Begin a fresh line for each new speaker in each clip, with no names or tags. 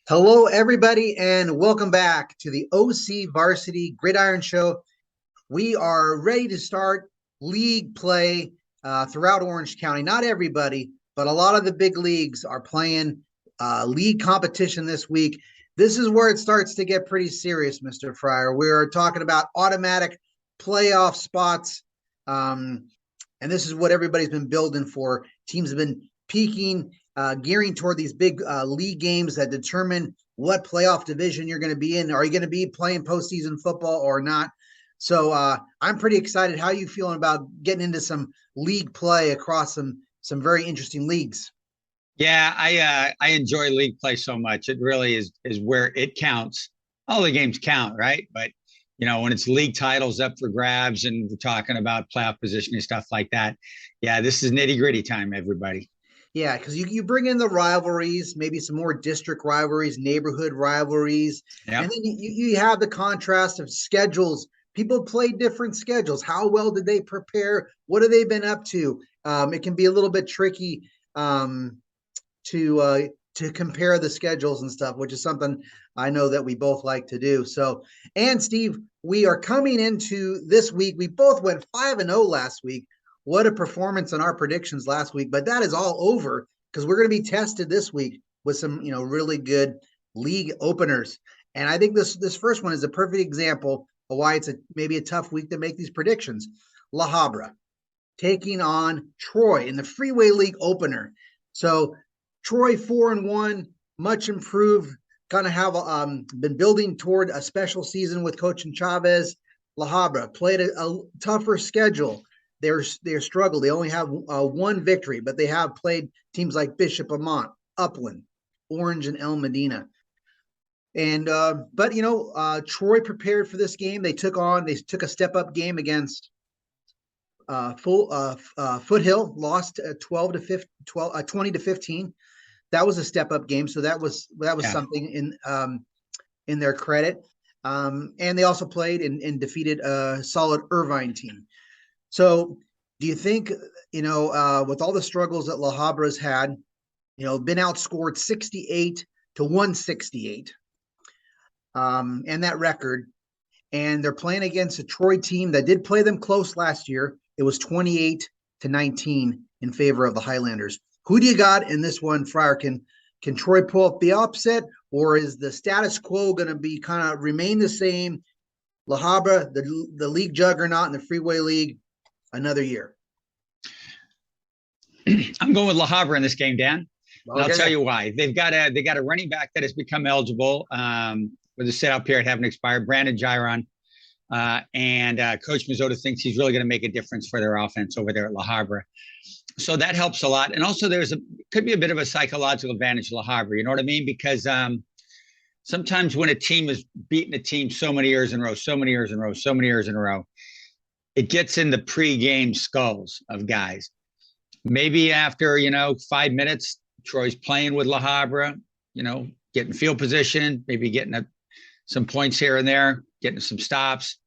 Hello, everybody, and welcome back to the OCVarsity Gridiron Show. We are ready to start league play throughout Orange County. Not everybody, but a lot of the big leagues are playing league competition this week. This is where it starts to get pretty serious, Mr. Fryer. We're talking about automatic playoff spots. And this is what everybody's been building for. Teams have been peaking, gearing toward these big league games that determine what playoff division you're going to be in. Are you going to be playing postseason football or not? So I'm pretty excited. How are you feeling about getting into some league play across some very interesting leagues?
Yeah, I enjoy league play so much. It really is where it counts. All the games count, right? But when it's league titles up for grabs and we're talking about playoff positioning stuff like that, yeah, this is nitty gritty time, everybody.
Yeah, because you bring in the rivalries, maybe some more district rivalries, neighborhood rivalries,
Yep.
and then you have the contrast of schedules. People play different schedules. How well did they prepare? What have they been up to? It can be a little bit tricky to compare the schedules and stuff, which is something I know that we both like to do. So, and Steve, we are coming into this week. We both went 5-0 last week. What a performance on our predictions last week, but that is all over because we're going to be tested this week with some, really good league openers. And I think this first one is a perfect example of why it's maybe a tough week to make these predictions. La Habra taking on Troy in the Freeway League opener. So Troy 4-1, much improved. Kind of have been building toward a special season with Coach Chavez. La Habra played a tougher schedule. They're struggled. They only have one victory, but they have played teams like Bishop Amat, Upland, Orange, and El Medina. And but Troy prepared for this game. They took a step up game against Foothill, lost 20-15. That was a step up game, so that was something in their credit. And they also played and defeated a solid Irvine team. So do you think, with all the struggles that La Habra's had, been outscored 68-168, and that record, and they're playing against a Troy team that did play them close last year. It was 28-19 in favor of the Highlanders. Who do you got in this one, Fryer? Can Troy pull up the upset, or is the status quo going to be kind of remain the same? La Habra, the league juggernaut in the Freeway League, another year.
I'm going with La Habra in this game, Dan.
Okay.
And I'll tell you why. They got a running back that has become eligible with the setup period having expired, Brandon Gyron. And Coach Mazzotta thinks he's really going to make a difference for their offense over there at La Habra. So that helps a lot. And also could be a bit of a psychological advantage to La Habra. You know what I mean? Because sometimes when a team is beating a team so many years in a row, it gets in the pre-game skulls of guys. Maybe after, 5 minutes, Troy's playing with La Habra, getting field position, maybe getting some points here and there, getting some stops.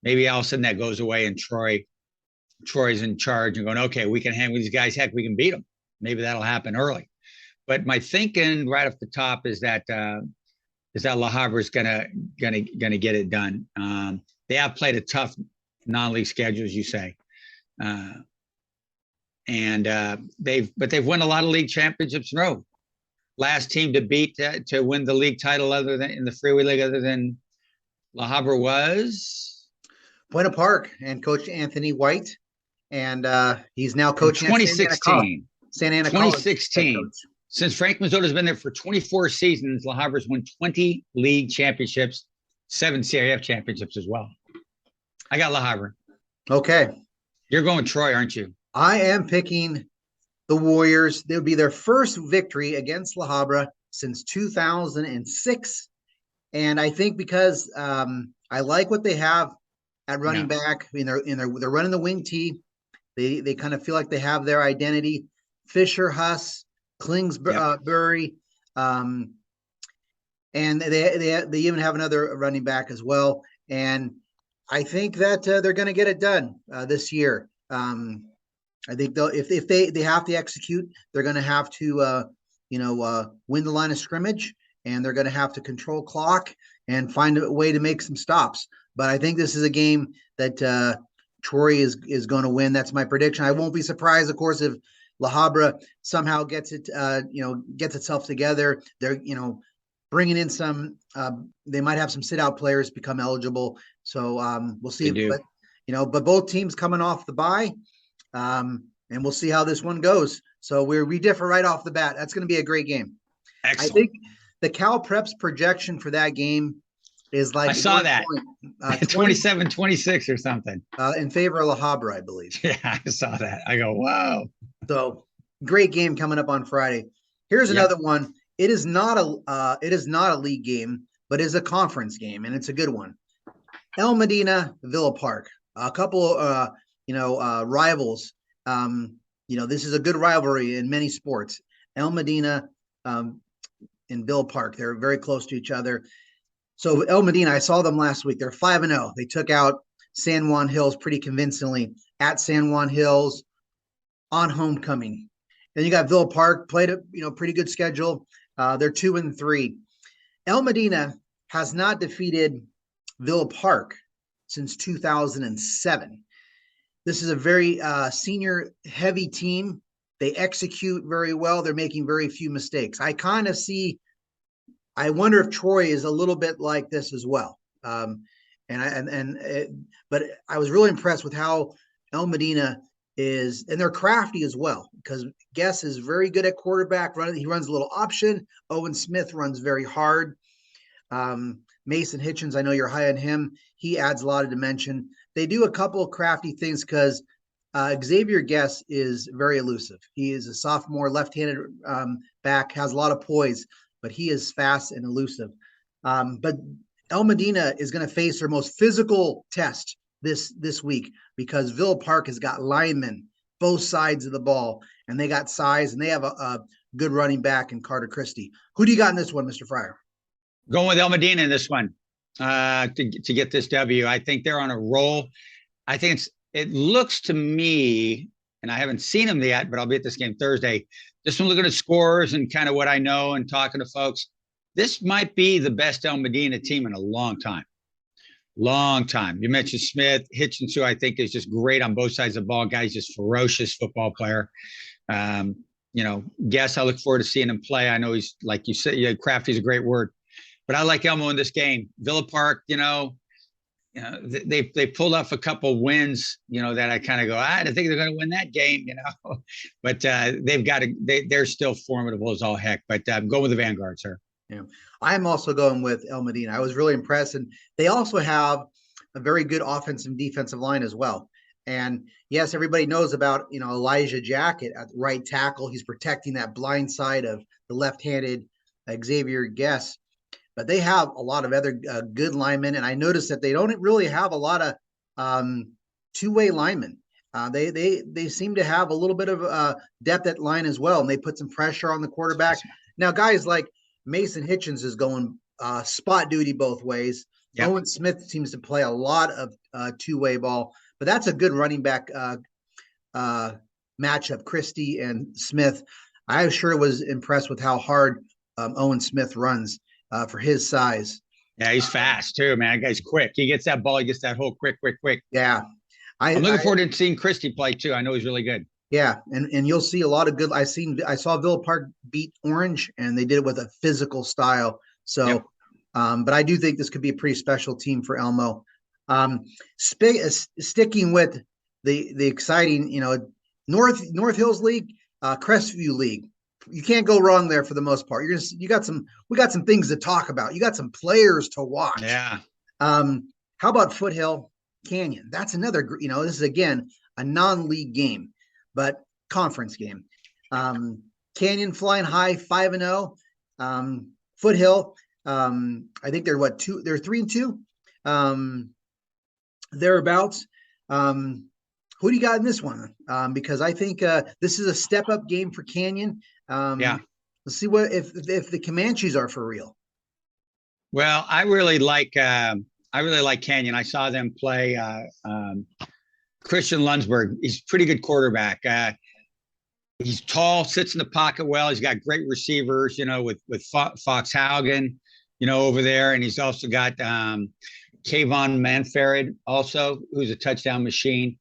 Maybe all of a sudden that goes away and Troy's in charge and going, okay, we can hang with these guys. Heck, we can beat them. Maybe that'll happen early. But my thinking right off the top is that La Habra is gonna get it done. They have played a tough non-league schedule, as you say, and they've won a lot of league championships in a row. Last team to beat to win the league title other than in the Freeway League other than La Habra was
Buena Park and Coach Anthony White, and he's now coaching
2016.
Santa Ana
2016. Since Frank Mazzotta's been there for 24 seasons, La Habra's won 20 league championships, 7 CIF championships as well. I got La Habra.
Okay.
You're going Troy, aren't you?
I am picking the Warriors. They'll be their first victory against La Habra since 2006. And I think because I like what they have at running back. I mean, they're running the wing T. They kind of feel like they have their identity. Fisher, Huss, Kingsbury, and they even have another running back as well. And I think that they're going to get it done this year. I think if they have to execute, they're going to have to win the line of scrimmage and they're going to have to control clock and find a way to make some stops. But I think this is a game that Troy is going to win. That's my prediction. I won't be surprised, of course, if La Habra somehow gets itself together. They're, bringing in some, they might have some sit-out players become eligible. So we'll see. But both teams coming off the bye, and we'll see how this one goes. So we differ right off the bat. That's going to be a great game.
Excellent.
I think the Cal Preps projection for that game is like,
I saw that 27-26 or something
in favor of La Habra, I believe.
Yeah, I saw that. I go, wow.
So great game coming up on Friday. Here's another one. It is not a league game, but is a conference game, and it's a good one. El Modena, Villa Park, a couple rivals. This is a good rivalry in many sports. El Modena and Villa Park, they're very close to each other. So El Modena, I saw them last week. They're 5-0. They took out San Juan Hills pretty convincingly at San Juan Hills on homecoming. Then you got Villa Park, played a pretty good schedule. They're 2-3. El Modena has not defeated Villa Park since 2007. This is a very senior heavy team. They execute very well. They're making very few mistakes. I wonder if Troy is a little bit like this as well. But I was really impressed with how El Modena is, and they're crafty as well, because Guess is very good at quarterback running. He runs a little option. Owen Smith runs very hard. Mason Hitchens, I know you're high on him. He adds a lot of dimension. They do a couple of crafty things because Xavier Guess is very elusive. He is a sophomore left-handed back, has a lot of poise, but he is fast and elusive. But El Modena is going to face their most physical test this week, because Villa Park has got linemen both sides of the ball, and they got size, and they have a good running back in Carter Christie. Who do you got in this one, Mr. Fryer?
Going with El Modena in this one to get this W. I think they're on a roll. I think it looks to me, and I haven't seen them yet, but I'll be at this game Thursday. Just from looking at scores and kind of what I know and talking to folks, this might be the best El Modena team in a long time. Long time. You mentioned Smith, Hitchens, who I think is just great on both sides of the ball. Guy's just ferocious football player. Guess I look forward to seeing him play. I know he's, like you said, crafty is a great word, but I like Elmo in this game. Villa Park, they pulled off a couple wins, that I kind of go, I don't think they're going to win that game, but they're still formidable as all heck. But I'm going with the Vanguard, sir.
Yeah, I'm also going with El Modena. I was really impressed, and they also have a very good offensive and defensive line as well. And yes, everybody knows about Elijah Jacket at right tackle. He's protecting that blind side of the left-handed Xavier Guess. But they have a lot of other good linemen, and I noticed that they don't really have a lot of two-way linemen. They seem to have a little bit of depth at line as well, and they put some pressure on the quarterback. Now, guys like Mason Hitchens is going spot duty both ways. Yep. Owen Smith seems to play a lot of two-way ball, but that's a good running back matchup, Christie and Smith. I sure was impressed with how hard Owen Smith runs for his size.
Yeah, he's fast too, man. That guy's quick. He gets that ball. He gets that hole quick.
Yeah.
I'm looking forward to seeing Christie play too. I know he's really good.
Yeah, and you'll see a lot of good. I saw Villa Park beat Orange, and they did it with a physical style. So, yep. But I do think this could be a pretty special team for Elmo. Sticking with the exciting, North Hills League, Crestview League. You can't go wrong there for the most part. We got some things to talk about. You got some players to watch.
Yeah.
How about Foothill-Canyon? That's another. This is again a non-league game, but conference game. Canyon flying high, 5-0. Foothill, I think they're 3-2, thereabouts. Who do you got in this one? Because I think this is a step-up game for Canyon.
Yeah.
Let's see what if the Comanches are for real.
Well, I really like Canyon. I saw them play Christian Lunsberg. He's a pretty good quarterback. He's tall, sits in the pocket well. He's got great receivers, with Fox Haugen, over there, and he's also got Kayvon Manfred also, who's a touchdown machine.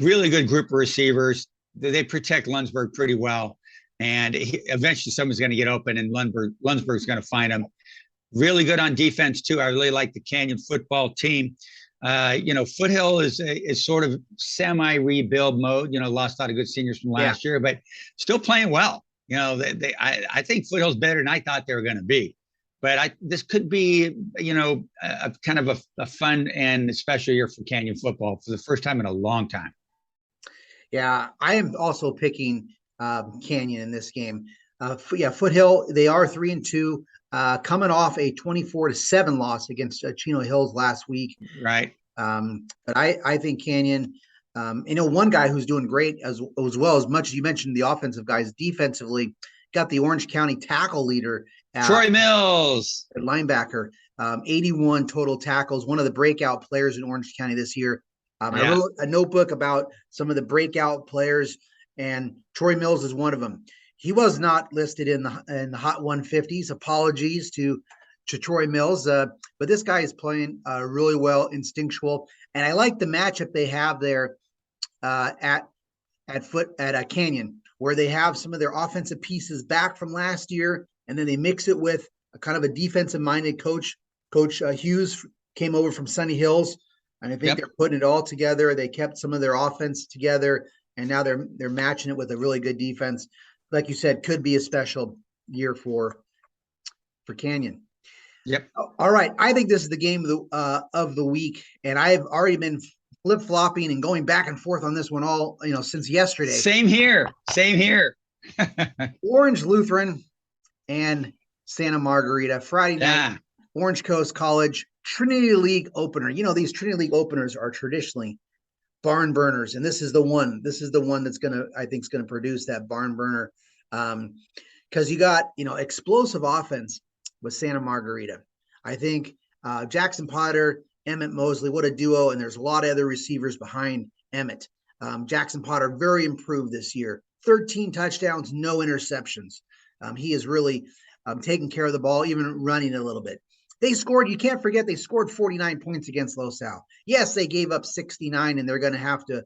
Really good group of receivers. They protect Lunsburg pretty well, and eventually someone's going to get open, and Lunsburg's going to find him. Really good on defense too. I really like the Canyon football team. Foothill is sort of semi-rebuild mode. Lost a lot of good seniors from last year, but still playing well. I think Foothill's better than I thought they were going to be. But this could be, a kind of a fun and special year for Canyon football for the first time in a long time.
Yeah, I am also picking Canyon in this game. Foothill, they are 3-2. Coming off a 24-7 loss against Chino Hills last week.
Right.
But I think Canyon, one guy who's doing great as well, as much as you mentioned the offensive guys, defensively, got the Orange County tackle leader.
Troy Mills.
Linebacker, 81 total tackles, one of the breakout players in Orange County this year. I wrote a notebook about some of the breakout players, and Troy Mills is one of them. He was not listed in the Hot 150s. Apologies to Troy Mills, but this guy is playing really well, instinctual, and I like the matchup they have there at Canyon, where they have some of their offensive pieces back from last year, and then they mix it with a kind of a defensive-minded coach. Coach Hughes came over from Sunny Hills, and I think they're putting it all together. They kept some of their offense together, and now they're matching it with a really good defense. Like you said, could be a special year for Canyon.
Yep.
All right. I think this is the game of the week, and I've already been flip-flopping and going back and forth on this one all, since yesterday.
Same here.
Orange Lutheran and Santa Margarita, Friday night, Orange Coast College, Trinity League opener. These Trinity League openers are traditionally barn burners, and this is the one that's I think is gonna produce that barn burner, because you got explosive offense with Santa Margarita. I think Jackson Potter, Emmett Mosley, what a duo, and there's a lot of other receivers behind Emmett. Jackson Potter very improved this year, 13 touchdowns, no interceptions. He is really taking care of the ball, even running a little bit. They scored, you can't forget, they scored 49 points against Los Al. Yes, they gave up 69, and they're going to have to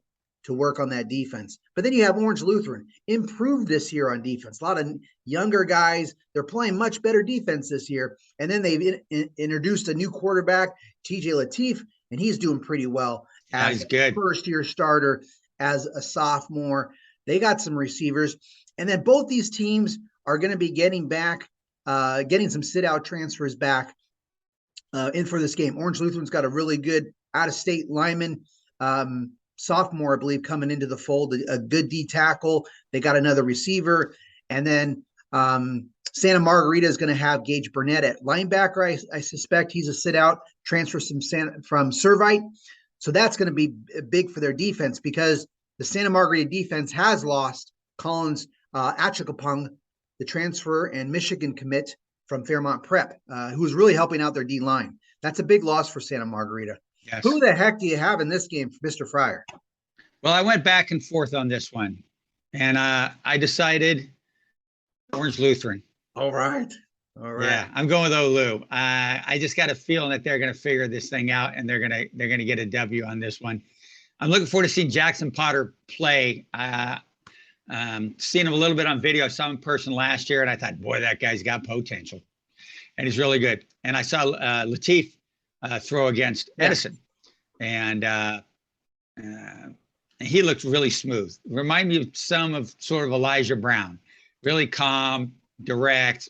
work on that defense. But then you have Orange Lutheran, improved this year on defense. A lot of younger guys. They're playing much better defense this year. And then they've introduced a new quarterback, TJ Latif, and he's doing pretty well as a first-year starter, as a sophomore. They got some receivers. And then both these teams are going to be getting some sit-out transfers back in for this game. Orange Lutheran's got a really good out-of-state lineman, sophomore, I believe, coming into the fold, a good D tackle. They got another receiver. And then Santa Margarita is going to have Gage Burnett at linebacker. I suspect he's a sit-out transfer from Servite. So that's going to be big for their defense, because the Santa Margarita defense has lost Collins Achikapung, the transfer and Michigan commit from Fairmont Prep, who's really helping out their D-line. That's a big loss for Santa Margarita.
Yes.
Who the heck do you have in this game, Mr. Fryer?
Well, I went back and forth on this one, and I decided Orange Lutheran.
All right.
Yeah, I'm going with Olu. I just got a feeling that they're going to figure this thing out, and they're going to get a W on this one. I'm looking forward to seeing Jackson Potter play. Seen him a little bit on video. I saw him in person last year, and I thought, boy, that guy's got potential, and he's really good. And I saw Latif throw against Edison, and he looked really smooth. Remind me of some of sort of Elijah Brown. Really calm, direct,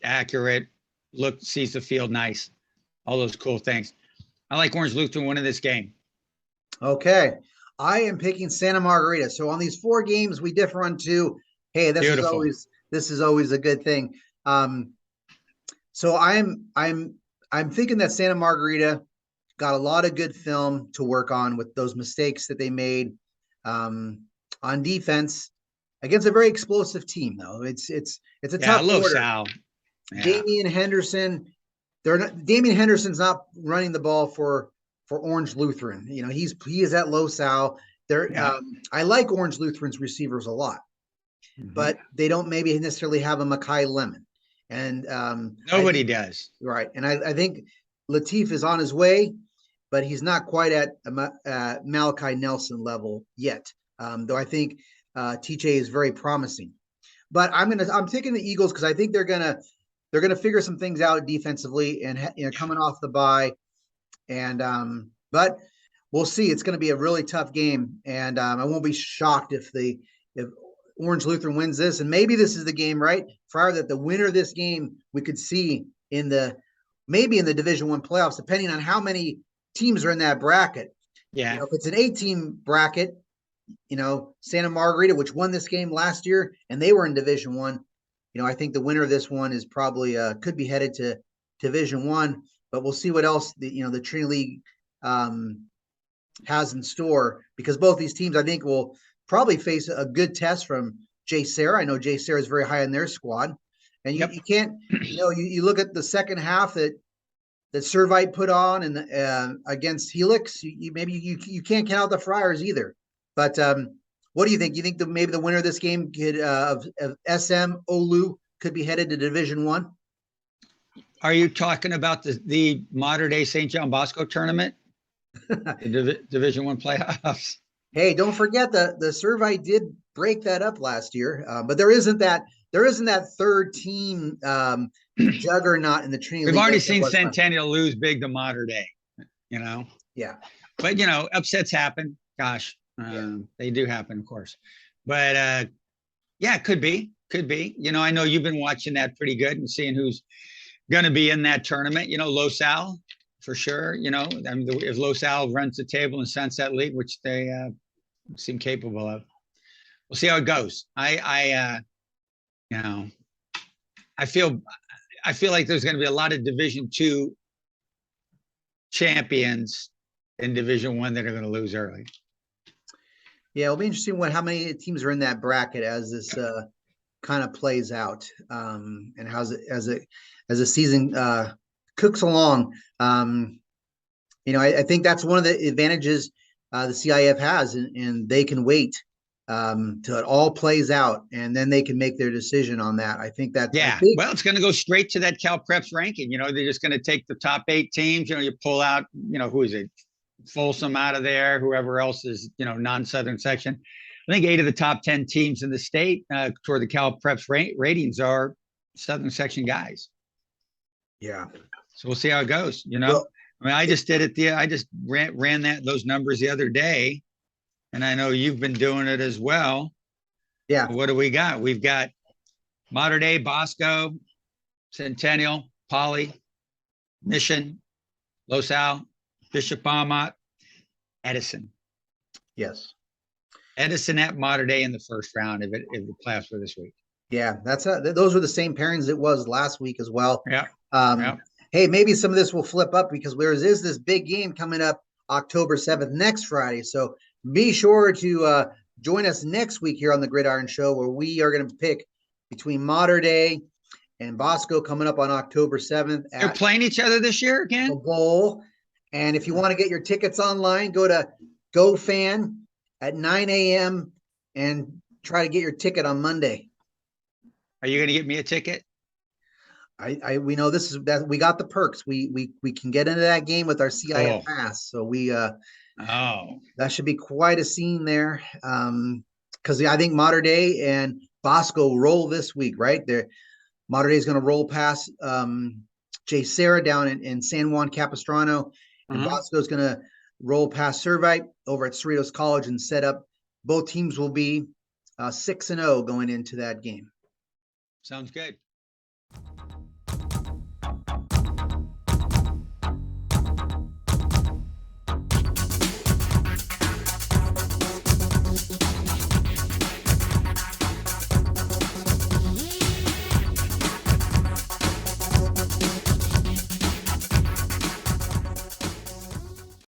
accurate, sees the field nice, all those cool things. I like Orange Lutheran winning this game.
Okay. I am picking Santa Margarita. So on these 4 games, we differ on 2. Hey, this is always a good thing. So I'm thinking that Santa Margarita got a lot of good film to work on with those mistakes that they made on defense against a very explosive team, though. It's a tough order.
Yeah.
Damian Henderson, Damian Henderson's not running the ball for Orange Lutheran. He is at Los Al. I like Orange Lutheran's receivers a lot. but they don't maybe necessarily have a Makai Lemon. And
nobody does.
Right. And I think Latif is on his way, but he's not quite at Malachi Nelson level yet. Though I think TJ is very promising. But I'm taking the Eagles because I think they're gonna figure some things out defensively and coming off the bye. And but we'll see. It's going to be a really tough game, and I won't be shocked if Orange Lutheran wins this, and maybe this is the game, right, Friar, that the winner of this game we could see maybe in the Division I playoffs, depending on how many teams are in that bracket.
Yeah,
if it's an 8-team bracket, Santa Margarita, which won this game last year, and they were in Division I. I think the winner of this one is probably could be headed to Division I, but we'll see what else the Trinity League has in store, because both these teams I think will probably face a good test from Jay Sarah. I know Jay Sarah is very high in their squad, and you can't you look at the second half that Servite put on and against Helix. You can't count out the Friars either. But what do you think? You think that maybe the winner of this game could of SM Olu could be headed to Division I?
Are you talking about the modern day St. John Bosco tournament, the Division I playoffs?
Hey, don't forget the Servite did break that up last year, but there isn't that third team juggernaut in the Trinity League.
We've already seen Centennial lose big to modern day,
Yeah.
But upsets happen. Gosh, they do happen, of course. But yeah, could be. I know you've been watching that pretty good and seeing who's going to be in that tournament. Los Al for sure. If Los Al runs the table in Sunset League, which they seem capable of, we'll see how it goes. I feel like there's going to be a lot of Division II champions in Division I that are going to lose early.
Yeah, it'll be interesting how many teams are in that bracket as this kind of plays out, and as the season cooks along. I think that's one of the advantages the CIF has, and they can wait till it all plays out, and then they can make their decision on that. I think that
well, it's going to go straight to that Cal Preps ranking. They're just going to take the top 8 teams. You pull out, who is it? Folsom out of there, whoever else is, non-Southern section. I think 8 of the top 10 teams in the state toward the Cal Preps ratings are Southern section guys.
Yeah.
So we'll see how it goes. Well, I just did it. I just ran those numbers the other day, and I know you've been doing it as well.
Yeah.
What do we got? We've got Modern Day, Bosco, Centennial, Poly, Mission, Los Al, Bishop Amat, Edison.
Yes.
Edison at Modern Day in the first round if the playoffs for this week.
Yeah, those were the same pairings it was last week as well.
Yeah.
Hey, maybe some of this will flip up because there is this big game coming up October 7th, next Friday. So be sure to join us next week here on the Gridiron Show, where we are going to pick between Modern Day and Bosco coming up on October 7th.
They're playing each other this year again?
The Bowl. And if you want to get your tickets online, go to GoFan at 9 a.m. and try to get your ticket on Monday.
Are you going to get me a ticket?
We know this is that we got the perks. We can get into that game with our CIF pass. So that should be quite a scene there. Because I think Modern Day and Bosco roll this week, right? Modern Day is going to roll past Jay Sarah down in San Juan Capistrano. And Bosco is going to roll past Servite over at Cerritos College and set up. Both teams will be 6-0 going into that game.
Sounds good.